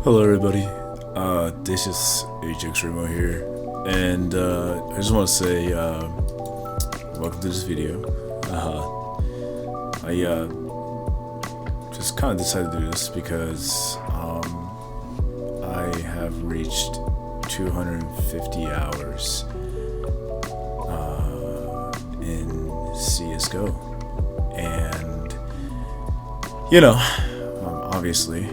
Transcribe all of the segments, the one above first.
Hello everybody, this is Ajax Remo here, and I just want to say welcome to this video. I just kind of decided to do this because I have reached 250 hours in CSGO, and obviously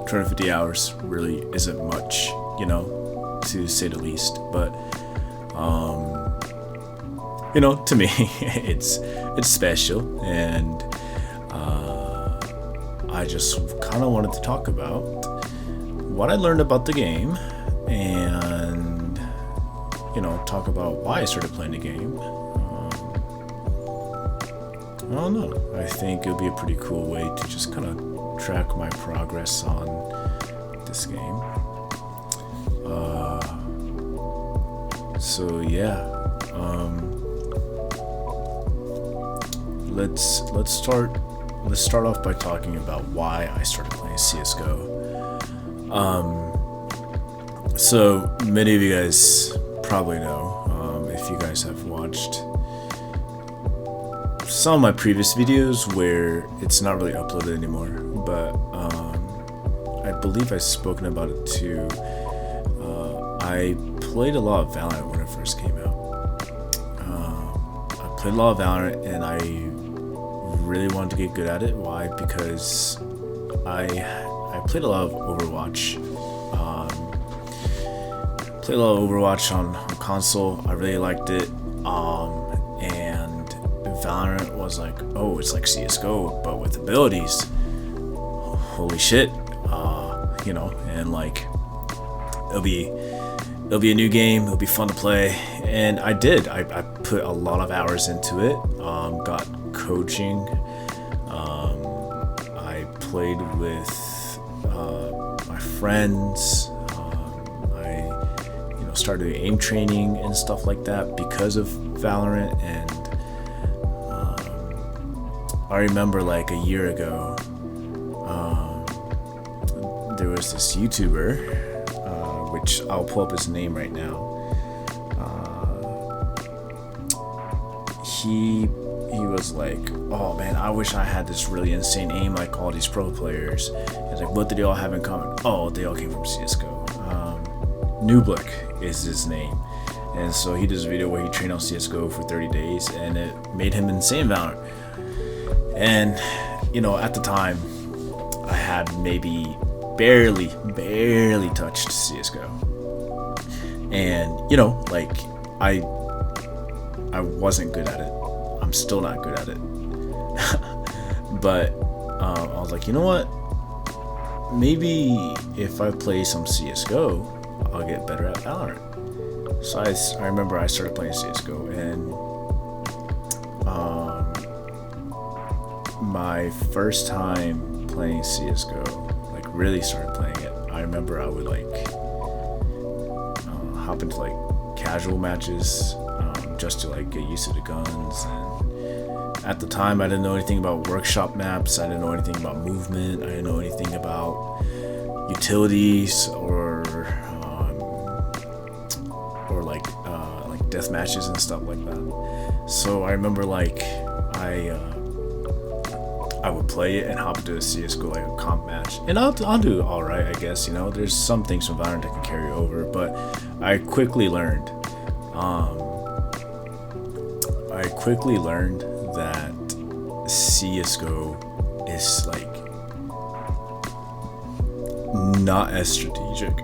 250 hours really isn't much, to say the least, but to me it's special, and I just kind of wanted to talk about what I learned about the game, and talk about why I started playing the game. I don't know, I think it would be a pretty cool way to just kind of track my progress on this game. So yeah, let's start off by talking about why I started playing CSGO. So many of you guys probably know, if you guys have watched some of my previous videos where it's not really uploaded anymore, but I believe I've spoken about it too. I played a lot of Valorant when it first came out. I played a lot of Valorant, and I really wanted to get good at it. Why? Because I played a lot of Overwatch. Played a lot of Overwatch on console. I really liked it. And Valorant was like, oh, it's like CSGO but with abilities. Holy shit. And like, it'll be a new game, it'll be fun to play, and I did. I put a lot of hours into it. Got coaching. I played with my friends. I started doing aim training and stuff like that because of Valorant. And I remember like a year ago, there was this YouTuber, which I'll pull up his name right now. He was like, oh man, I wish I had this really insane aim like all these pro players. He's like, what did they all have in common? Oh, they all came from CSGO. Nublik is his name. And so he does a video where he trained on CSGO for 30 days, and it made him insane Valorant. And at the time, I had maybe barely touched CSGO, and like I wasn't good at it. I'm still not good at it. But I was like, you know what? Maybe if I play some CSGO, I'll get better at Valorant. So I remember I started playing CSGO, and my first time playing CSGO, like really started playing it, I remember I would like hop into like casual matches, just to like get used to the guns. And at the time, I didn't know anything about workshop maps. I didn't know anything about movement. I didn't know anything about utilities or like death matches and stuff like that. So I remember like I would play it and hop into a CSGO like a comp match, and I'll do all right, I guess. There's some things from Valorant that can carry over, but I quickly learned that CSGO is like not as strategic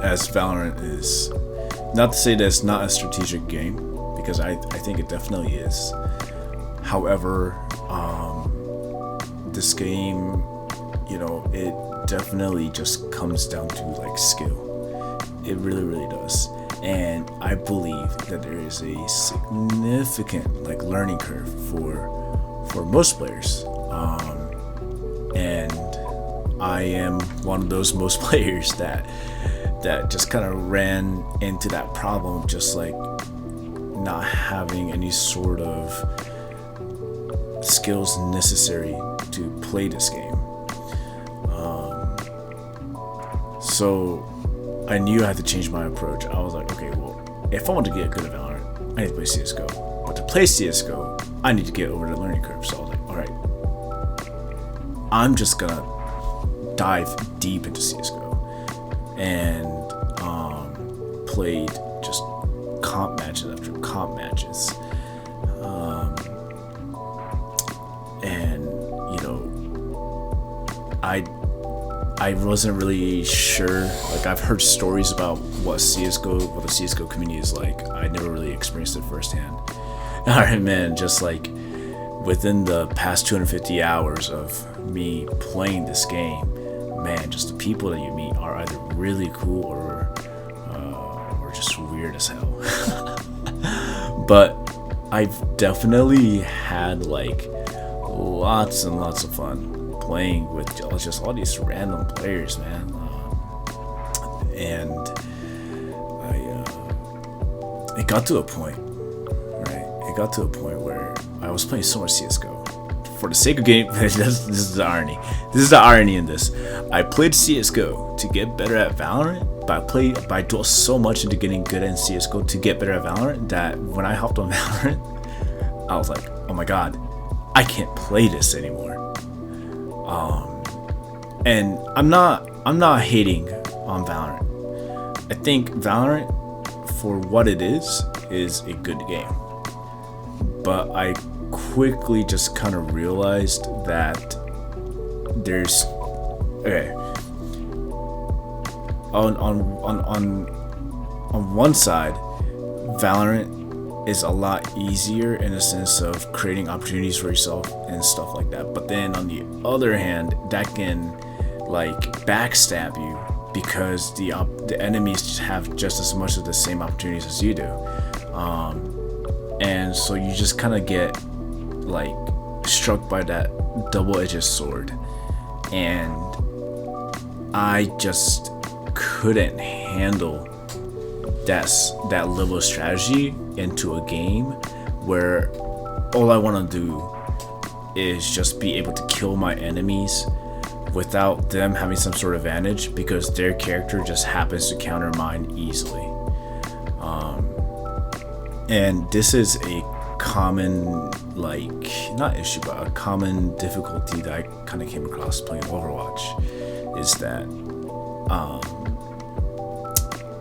as Valorant is. Not to say that it's not a strategic game, because I think it definitely is. However, this game, it definitely just comes down to like skill. It really does. And I believe that there is a significant like learning curve for most players. And I am one of those most players that just kind of ran into that problem of just like not having any sort of skills necessary to play this game. So I knew I had to change my approach. I was like, okay, well, if I want to get good at Valorant, I need to play CSGO. But to play CSGO, I need to get over the learning curve. So I was like, all right, I'm just gonna dive deep into CSGO, and played just comp matches after comp matches, and you know, I wasn't really sure. Like, I've heard stories about what the CSGO community is like. I never really experienced it firsthand. Alright, man, just like within the past 250 hours of me playing this game, man, just the people that you meet are either really cool or just weird as hell. But I've definitely had like lots and lots of fun playing with just all these random players, man. And it got to a point, right? It got to a point where I was playing so much CSGO. For the sake of game, this is the irony. This is the irony in this. I played CSGO to get better at Valorant, but I dwelled so much into getting good at CSGO to get better at Valorant that when I hopped on Valorant, I was like, oh my god, I can't play this anymore. And I'm not hating on Valorant. I think Valorant, for what it is a good game. But I quickly just kind of realized that there's on one side, Valorant is a lot easier in a sense of creating opportunities for yourself and stuff like that. But then on the other hand, that can like backstab you because the enemies have just as much of the same opportunities as you do, and so you just kind of get like struck by that double-edged sword, and I just couldn't handle that level of strategy into a game where all I want to do is just be able to kill my enemies without them having some sort of advantage because their character just happens to counter mine easily. And this is a common, like, not issue, but a common difficulty that I kind of came across playing Overwatch, is that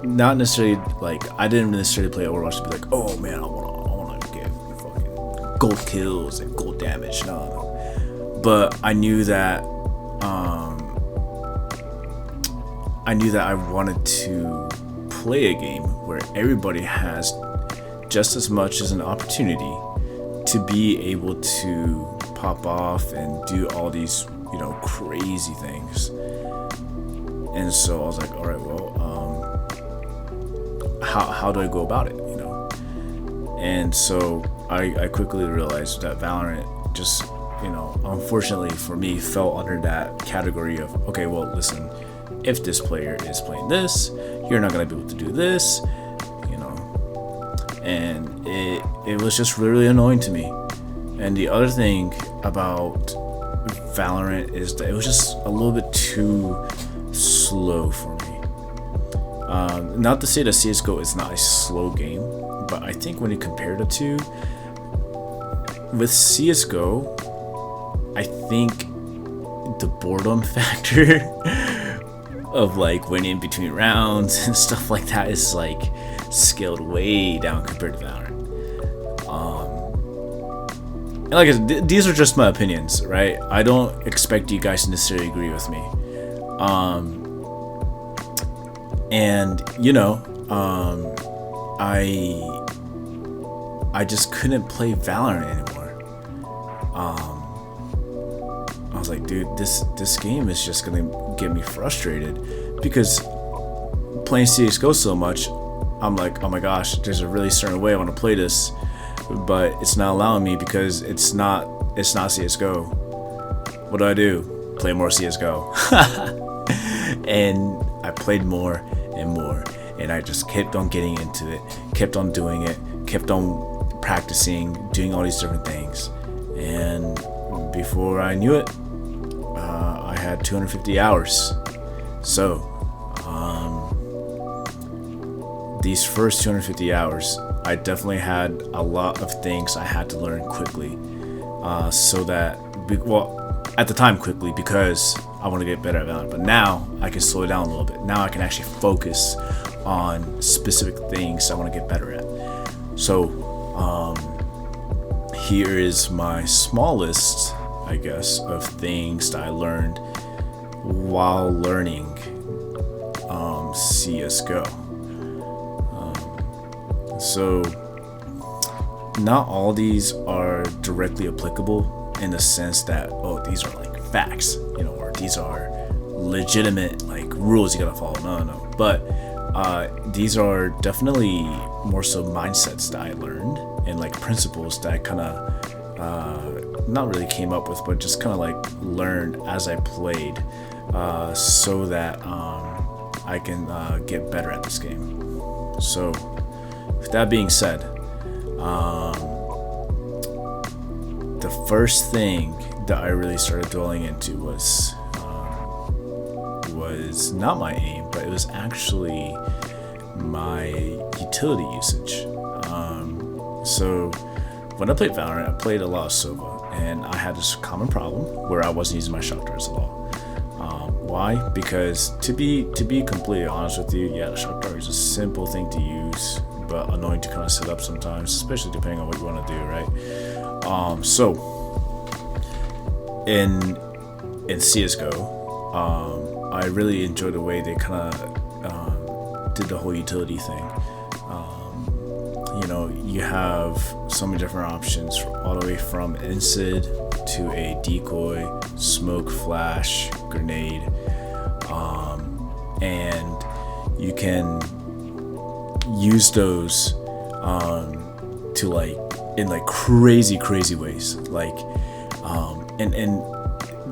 not necessarily, like, I didn't necessarily play Overwatch to be like, oh man, I wanna get fucking gold kills and gold damage. No. But I knew that I wanted to play a game where everybody has just as much as an opportunity to be able to pop off and do all these, you know, crazy things. And so I was like, all right, well, how do I go about it, you know? And so I quickly realized that Valorant just, you know, unfortunately for me, fell under that category of, okay, well, listen, if this player is playing this, you're not gonna be able to do this, you know. And it was just really annoying to me. And the other thing about Valorant is that it was just a little bit too slow for me. Not to say that CSGO is not a slow game, but I think when you compare the two, with CSGO, I think the boredom factor of like winning between rounds and stuff like that is like scaled way down compared to Valorant. And like I said, these are just my opinions, right? I don't expect you guys to necessarily agree with me. And you know, I just couldn't play Valorant anymore. I was like, dude, this game is just gonna get me frustrated because playing CSGO so much, I'm like, oh my gosh, there's a really certain way I want to play this, but it's not allowing me because it's not CSGO. What do? Play more CSGO. And I played more and more, and I just kept on getting into it, kept on doing it, kept on practicing, doing all these different things, and before I knew it, I had 250 hours. So these first 250 hours, I definitely had a lot of things I had to learn quickly, so that, at the time quickly, because I want to get better at Valorant. But now I can slow it down a little bit. Now I can actually focus on specific things I want to get better at. So here is my small list, I guess, of things that I learned while learning CSGO. So not all these are directly applicable in the sense that, oh, these are like facts, or these are legitimate like rules you gotta follow. No. But these are definitely more so mindsets that I learned, and like principles that I kind of not really came up with, but just kind of like learned as I played, so that I can get better at this game. So with that being said, the first thing that I really started dwelling into was not my aim, but it was actually my utility usage. So when I played Valorant, I played a lot of Sova, and I had this common problem where I wasn't using my shock darts at all. Why? Because to be completely honest with you, yeah, the shock dart is a simple thing to use, but annoying to kind of set up sometimes, especially depending on what you want to do, right? So in CSGO, I really enjoy the way they kind of did the whole utility thing. You have so many different options, all the way from Incid to a decoy, smoke, flash, grenade, and you can use those to in crazy ways, and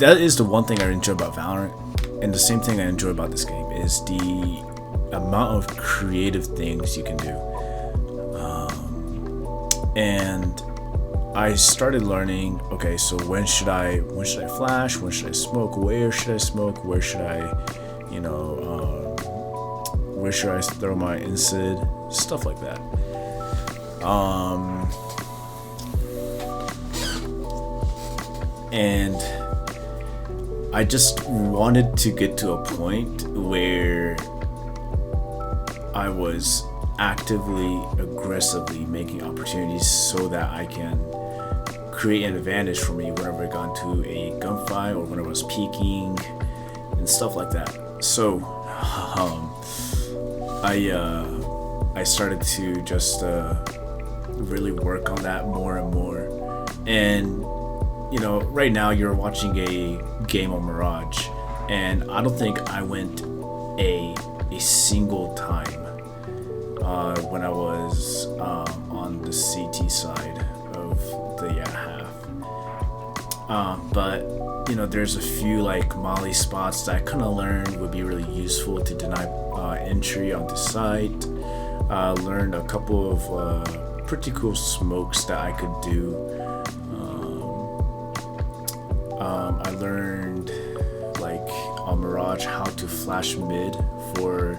that is the one thing I enjoy about Valorant, and the same thing I enjoy about this game is the amount of creative things you can do. And I started learning, okay, so when should I flash, when should I smoke, where should I smoke, where should I throw my incid, stuff like that. And I just wanted to get to a point where I was actively, aggressively making opportunities so that I can create an advantage for me whenever I got into a gunfight or whenever I was peeking and stuff like that. So I started to just really work on that more and more. And right now you're watching a game on Mirage, and I don't think I went a single time when I was on the CT side of the half. But there's a few like molly spots that I kind of learned would be really useful to deny entry onto site. Learned a couple of pretty cool smokes that I could do. I learned on Mirage how to flash mid for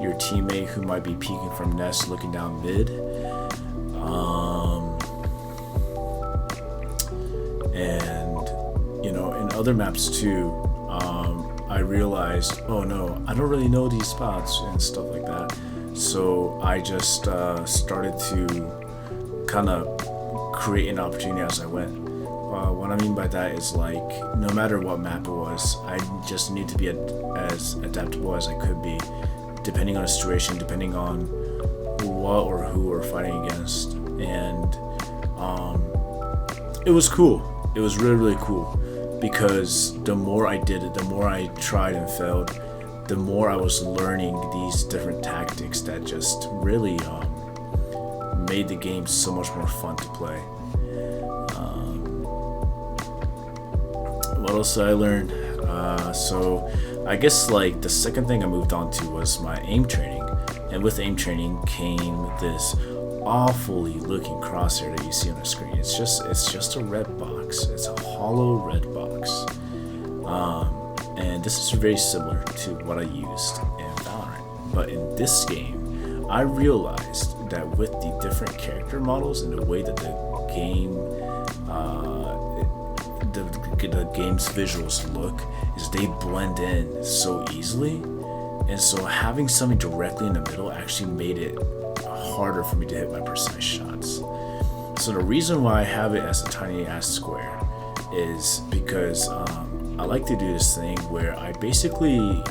your teammate who might be peeking from nest looking down mid. And in other maps too, I realized, oh no, I don't really know these spots and stuff like that. So I just started to kind of create an opportunity as I went. What I mean by that is no matter what map it was, I just need to be as adaptable as I could be, depending on the situation, depending on what or who we're fighting against. And it was cool. It was really cool, because the more I did it, the more I tried and failed, the more I was learning these different tactics that just really made the game so much more fun to play. What else did I learn? So I guess the second thing I moved on to was my aim training, and with aim training came this awfully looking crosshair that you see on the screen. It's just a red box. It's a hollow red box, and this is very similar to what I used in Valorant. But in this game, I realized that with the different character models and the way that the game, the game's visuals look, is they blend in so easily, and so having something directly in the middle actually made it harder for me to hit my precise shots. So the reason why I have it as a tiny ass square is because I like to do this thing where I basically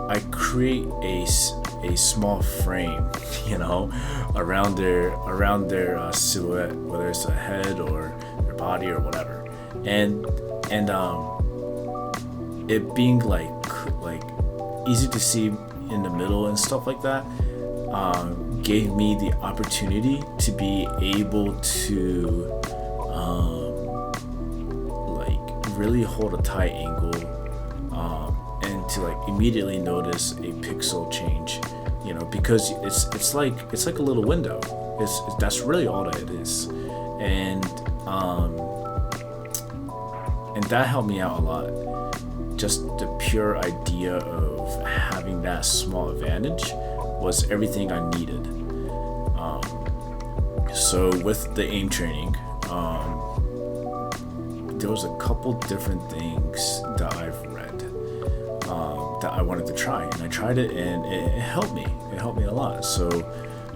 I create a small frame, around their silhouette, whether it's a head or their body or whatever, and it being like easy to see in the middle and stuff like that, gave me the opportunity to be able to really hold a tight angle, and to immediately notice a pixel change, because it's like a little window. That's really all that it is, and that helped me out a lot. Just the pure idea of having that small advantage was everything I needed. So with the aim training, there was a couple different things that I've read that I wanted to try, and I tried it, and it helped me. It helped me a lot. So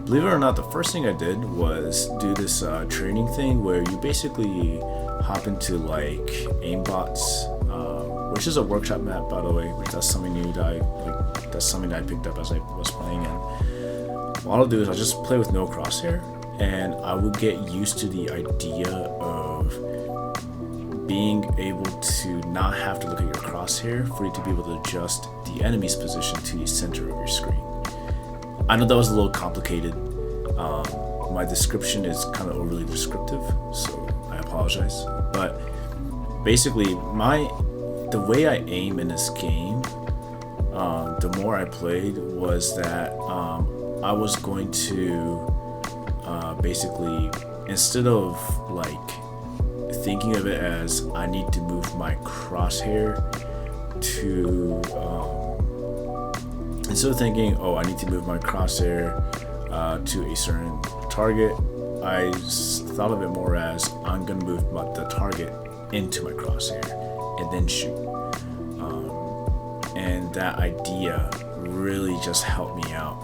believe it or not, the first thing I did was do this training thing where you basically hop into aimbots, which is a workshop map, by the way, which that's something new that that's something that I picked up as I was playing. And what I'll do is I'll just play with no crosshair, and I will get used to the idea of being able to not have to look at your crosshair for you to be able to adjust the enemy's position to the center of your screen. I know that was a little complicated. My description is kind of overly descriptive, so I apologize. But basically, the way I aim in this game, the more I played, was that I was going to basically, instead of thinking of it as I need to move my crosshair to, instead of thinking, I need to move my crosshair to a certain target, I thought of it more as I'm gonna move the target into my crosshair and then shoot. And that idea really just helped me out,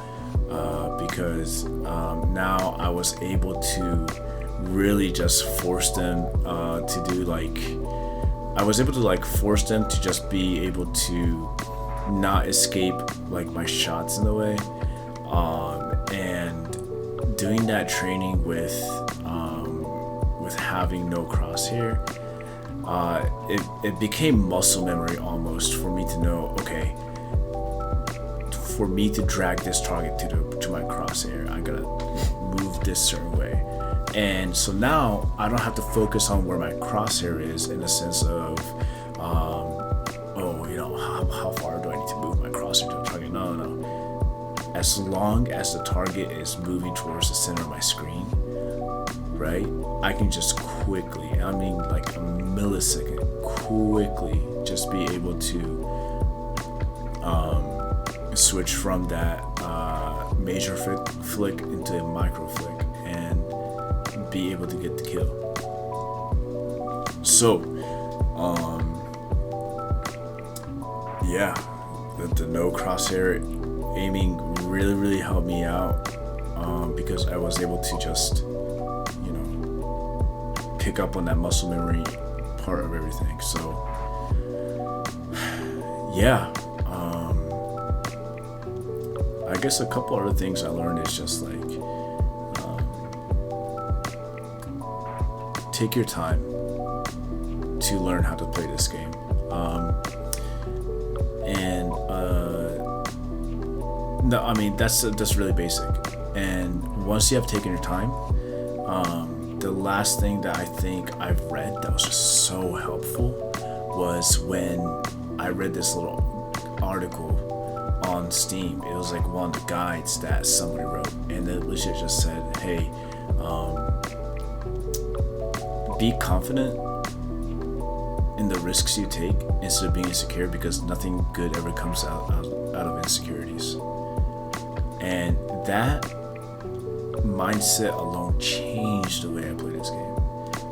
because now I was able to really just force them to do I was able to force them to just be able to not escape my shots in the way, and doing that training with having no crosshair, it became muscle memory almost for me to know, okay, for me to drag this target to my crosshair, I gotta move this certain way. And so now I don't have to focus on where my crosshair is in the sense of, how far do I need to move my crosshair to the target? No. As long as the target is moving towards the center of my screen, right, I can just quickly, a millisecond, quickly just be able to switch from that major flick into a micro flick and be able to get the kill. So, the no crosshair aiming really helped me out, because I was able to just, pick up on that muscle memory part of everything. So, I guess a couple other things I learned is just take your time to learn how to play this game. That's really basic. And once you have taken your time, the last thing that I think I've read that was just so helpful was when I read this little article on Steam. It was one of the guides that somebody wrote, and it legit just said, hey, be confident in the risks you take instead of being insecure, because nothing good ever comes out out of insecurities. And that mindset alone changed the way I play this game.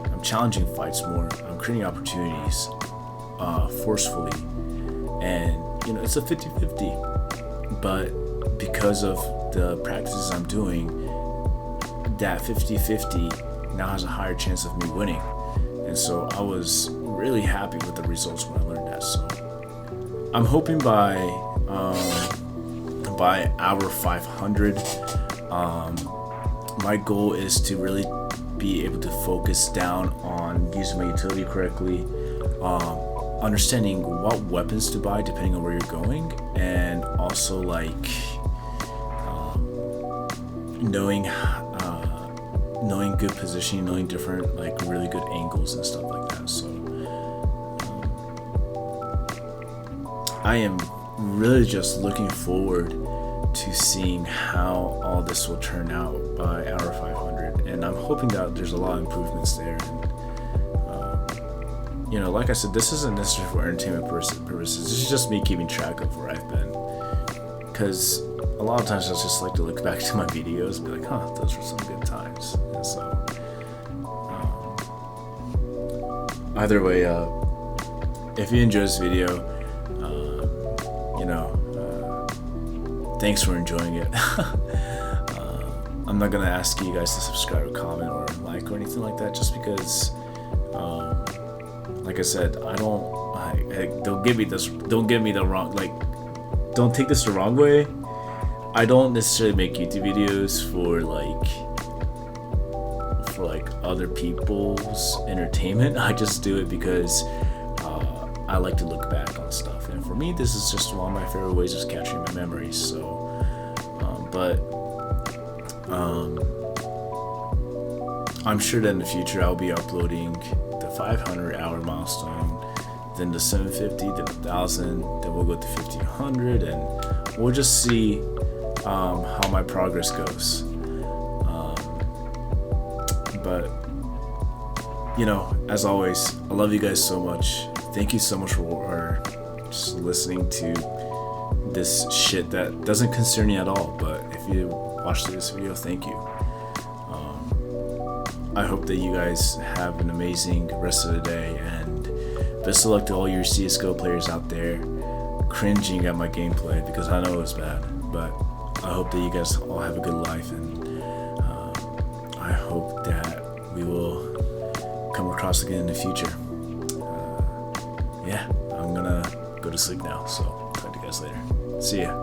I'm challenging fights more. I'm creating opportunities forcefully. And, you know, it's a 50-50. But because of the practices I'm doing, that 50-50 now has a higher chance of me winning. And so I was really happy with the results when I learned that. So I'm hoping by hour 500, my goal is to really be able to focus down on using my utility correctly, understanding what weapons to buy depending on where you're going, and also like knowing good positioning, knowing different like really good angles and stuff like that. So I am really just looking forward to seeing how all this will turn out by hour 500, and I'm hoping that there's a lot of improvements there. And you know, like I said, this isn't necessarily for entertainment purposes. This is just me keeping track of where I've been, because a lot of times I just like to look back to my videos and be like, huh, those were some good times. And so either way, if you enjoyed this video, you know, thanks for enjoying it. I'm not gonna ask you guys to subscribe or comment or like or anything like that, just because like I said, don't get me the wrong, like, don't take this the wrong way. I don't necessarily make YouTube videos for other people's entertainment. I just do it because I like to look back on stuff, and for me, this is just one of my favorite ways of capturing my memories. So, I'm sure that in the future I'll be uploading the 500-hour milestone, then the 750, then 1,000, then we'll go to 1,500, and we'll just see how my progress goes. But you know, as always, I love you guys so much. Thank you so much for just listening to this shit that doesn't concern you at all. But if you watched this video, thank you. I hope that you guys have an amazing rest of the day, and best of luck to all your CSGO players out there cringing at my gameplay, because I know it was bad. But I hope that you guys all have a good life, and I hope that we will come across again in the future. Yeah, I'm gonna go to sleep now, so talk to you guys later. See ya.